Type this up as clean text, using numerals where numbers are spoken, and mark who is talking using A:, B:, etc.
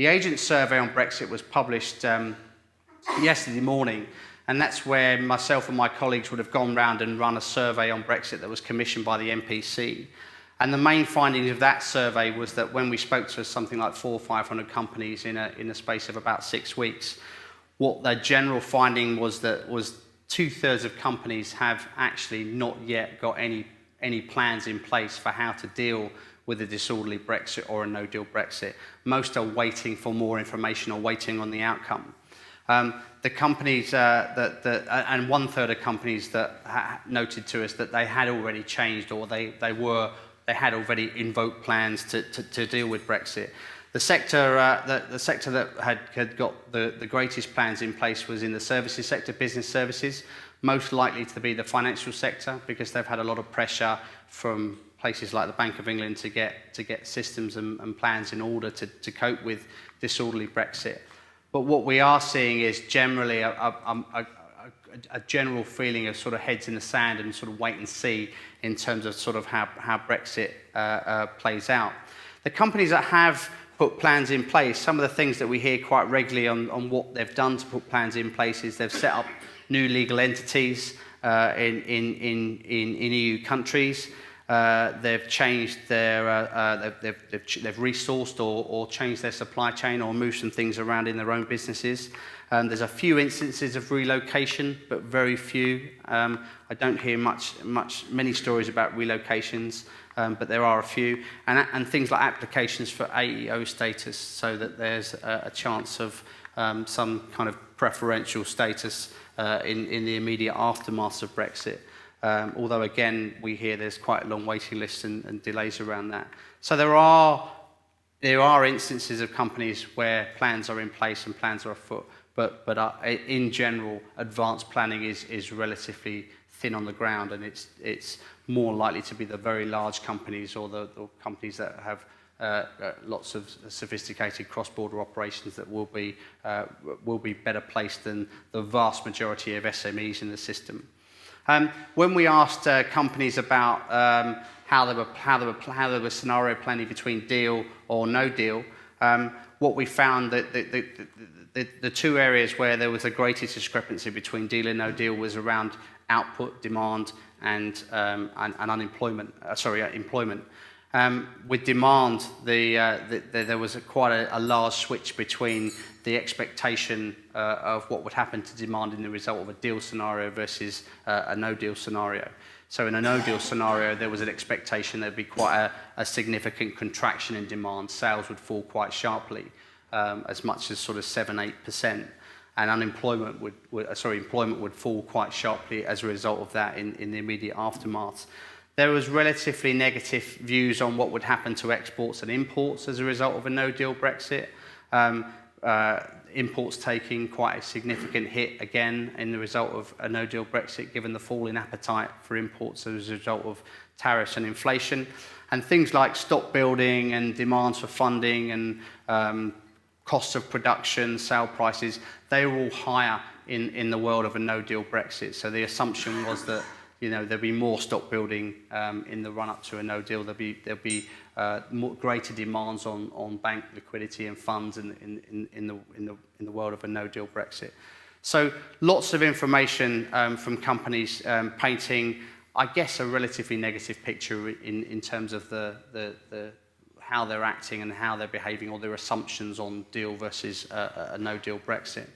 A: The agent survey on Brexit was published yesterday morning, and that's where myself and my colleagues would have gone round and run a survey on Brexit that was commissioned by the MPC. And the main findings of that survey was that when we spoke to something like 400 or 500 companies in a space of about 6 weeks, what the general finding was that was 2/3 of companies have actually not yet got any plans in place for how to deal with a disorderly Brexit or a no-deal Brexit. Most are waiting for more information or waiting on the outcome. The companies, and 1/3 of companies that noted to us that they had already changed or they had already invoked plans to deal with Brexit. The sector that had got the greatest plans in place was in the services sector, business services, most likely to be the financial sector because they've had a lot of pressure from places like the Bank of England to get systems and plans in order to cope with disorderly Brexit. But what we are seeing is generally a general feeling of sort of heads in the sand and sort of wait and see in terms of sort of how Brexit plays out. The companies that have put plans in place, some of the things that we hear quite regularly on what they've done to put plans in place is they've set up new legal entities in EU countries. They've changed they've resourced or changed their supply chain or moved some things around in their own businesses. There's a few instances of relocation, but very few. I don't hear many stories about relocations, but there are a few. And things like applications for AEO status, so that there's a chance of some kind of preferential status in the immediate aftermath of Brexit. Although, again, we hear there's quite a long waiting list and delays around that. So there are instances of companies where plans are in place and plans are afoot, but in general, advanced planning is relatively thin on the ground, and it's more likely to be the very large companies or the companies that have lots of sophisticated cross-border operations that will be better placed than the vast majority of SMEs in the system. When we asked companies about how they were scenario planning between deal or no deal, what we found that the two areas where there was the greatest discrepancy between deal and no deal was around output, demand, and employment. With demand, there was quite a large switch between the expectation of what would happen to demand in the result of a deal scenario versus a no-deal scenario. So in a no-deal scenario, there was an expectation there'd be quite a significant contraction in demand. Sales would fall quite sharply, as much as sort of 7-8%. And employment would fall quite sharply as a result of that in the immediate aftermath. There was relatively negative views on what would happen to exports and imports as a result of a no-deal Brexit. Imports taking quite a significant hit again in the result of a no-deal Brexit, given the fall in appetite for imports as a result of tariffs and inflation. And things like stock building and demands for funding and costs of production, sale prices, they were all higher in the world of a no-deal Brexit. So the assumption was that there'll be more stock building in the run-up to a no-deal. There'll be greater demands on bank liquidity and funds in the world of a no-deal Brexit. So lots of information from companies painting, I guess, a relatively negative picture in terms of the how they're acting and how they're behaving, or their assumptions on deal versus a no-deal Brexit.